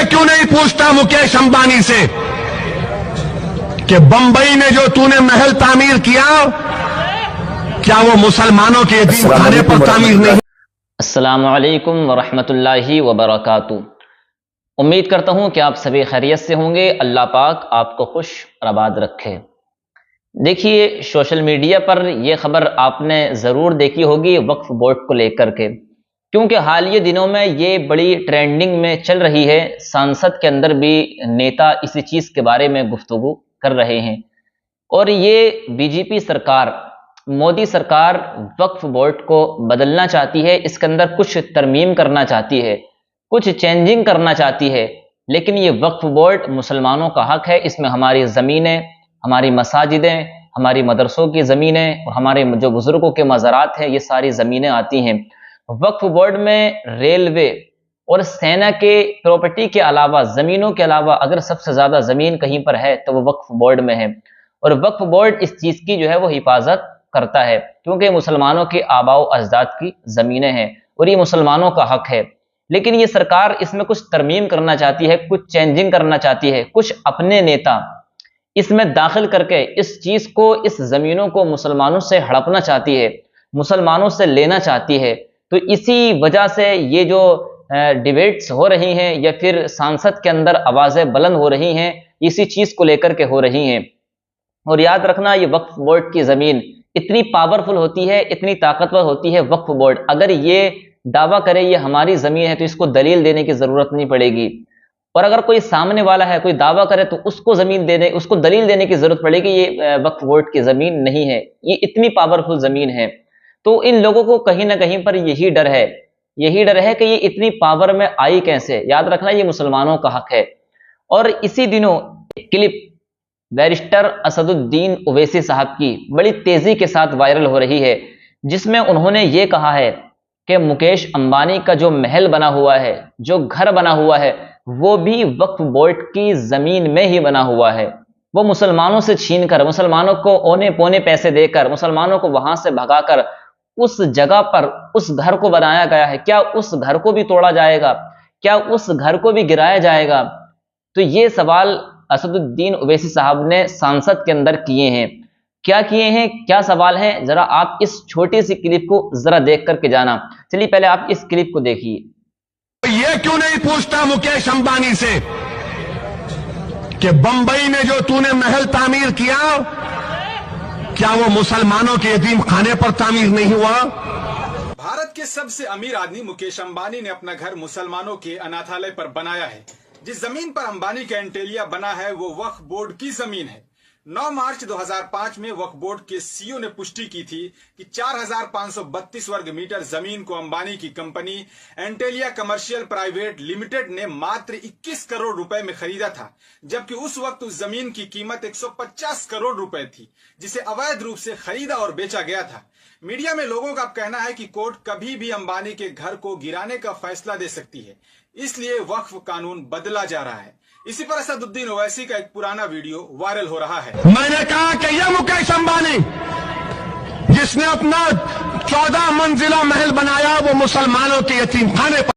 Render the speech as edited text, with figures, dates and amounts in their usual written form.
ये क्यों नहीं पूछता मुकेश अंबानी से कि बंबई में जो तूने महल तामीर किया, क्या वो मुसलमानों के यतीम खाने पर तामीर नहीं? अस्सलामु अलैकुम वरहमतुल्लाहि वबरकातुहू। उम्मीद करता हूँ कि आप सभी खैरियत से होंगे। अल्लाह पाक आपको खुश और आबाद रखे। देखिए, सोशल मीडिया पर यह खबर आपने ज़रूर देखी होगी वक्फ बोर्ड को लेकर के, क्योंकि हालिया दिनों में ये बड़ी ट्रेंडिंग में चल रही है। संसद के अंदर भी नेता इसी चीज़ के बारे में गुफ्तगू कर रहे हैं और ये बीजेपी सरकार, मोदी सरकार वक्फ बोर्ड को बदलना चाहती है। इसके अंदर कुछ तरमीम करना चाहती है, कुछ चेंजिंग करना चाहती है। लेकिन ये वक्फ बोर्ड मुसलमानों का हक है। इसमें हमारी ज़मीनें, हमारी मसाजिदें, हमारी मदरसों की ज़मीनें और हमारे जो बुज़ुर्गों के मज़ारात हैं, ये सारी ज़मीनें आती हैं। वक्फ बोर्ड में रेलवे और सेना के प्रॉपर्टी के अलावा, ज़मीनों के अलावा, अगर सबसे ज़्यादा ज़मीन कहीं पर है तो वो वक्फ बोर्ड में है। और वक्फ बोर्ड इस चीज़ की जो है वो हिफाजत करता है, क्योंकि मुसलमानों के आबाओ अजदाद की ज़मीनें हैं और ये मुसलमानों का हक है। लेकिन ये सरकार इसमें कुछ तरमीम करना चाहती है, कुछ चेंजिंग करना चाहती है। कुछ अपने नेता इसमें दाखिल करके इस चीज़ को, इस ज़मीनों को मुसलमानों से हड़पना चाहती है, मुसलमानों से लेना चाहती है। तो इसी वजह से ये जो डिबेट्स हो रही हैं या फिर संसद के अंदर आवाज़ें बुलंद हो रही हैं, इसी चीज़ को लेकर के हो रही हैं। और याद रखना, ये वक्फ बोर्ड की ज़मीन इतनी पावरफुल होती है, इतनी ताकतवर होती है वक्फ बोर्ड, अगर ये दावा करे ये हमारी ज़मीन है तो इसको दलील देने की ज़रूरत नहीं पड़ेगी। और अगर कोई सामने वाला है, कोई दावा करे, तो उसको उसको दलील देने की ज़रूरत पड़ेगी ये वक्फ बोर्ड की ज़मीन नहीं है, ये इतनी पावरफुल ज़मीन है। तो इन लोगों को कहीं ना कहीं पर यही डर है कि ये इतनी पावर में आई कैसे। याद रखना, ये मुसलमानों का हक है। और इसी दिनों क्लिप बैरिस्टर असदुद्दीन ओवैसी साहब की बड़ी तेजी के साथ वायरल हो रही है, जिसमें उन्होंने ये कहा है कि मुकेश अंबानी का जो महल बना हुआ है, जो घर बना हुआ है, वो भी वक्फ बोर्ड की जमीन में ही बना हुआ है। वो मुसलमानों से छीनकर, मुसलमानों को औने पौने पैसे देकर, मुसलमानों को वहां से भगाकर उस जगह पर उस घर को बनाया गया है। क्या उस घर को भी तोड़ा जाएगा? क्या उस घर को भी गिराया जाएगा? तो ये सवाल असदुद्दीन ओवैसी साहब ने संसद के अंदर किए हैं। क्या किए हैं, क्या सवाल है, जरा आप इस छोटी सी क्लिप को जरा देख करके जाना। चलिए पहले आप इस क्लिप को देखिए। ये क्यों नहीं पूछता मुकेश अंबानी से कि बंबई में जो तूने महल तामीर किया, क्या वो मुसलमानों के यतीम खाने पर तामीर नहीं हुआ? भारत के सबसे अमीर आदमी मुकेश अंबानी ने अपना घर मुसलमानों के अनाथालय पर बनाया है। जिस जमीन पर अंबानी का एंटेलिया बना है वो वक्फ बोर्ड की जमीन है। 9 मार्च 2005 में वक्फ बोर्ड के सीईओ ने पुष्टि की थी कि 4532 वर्ग मीटर जमीन को अंबानी की company Antilia commercial private limited ने मात्र 21 करोड़ रुपए में खरीदा था, जबकि उस वक्त उस जमीन की कीमत 150 करोड़ रुपए थी, जिसे अवैध रूप से खरीदा और बेचा गया था। मीडिया में लोगों का कहना है कि कोर्ट कभी भी अंबानी के घर को गिराने का फैसला दे सकती है, इसलिए वक्फ कानून बदला जा रहा है। इसी पर असदुद्दीन ओवैसी का एक पुराना वीडियो वायरल हो रहा है। मैंने कहा कि यह मुकेश अंबानी जिसने अपना 14 मंजिला महल बनाया, वो मुसलमानों के यतीम खाने पर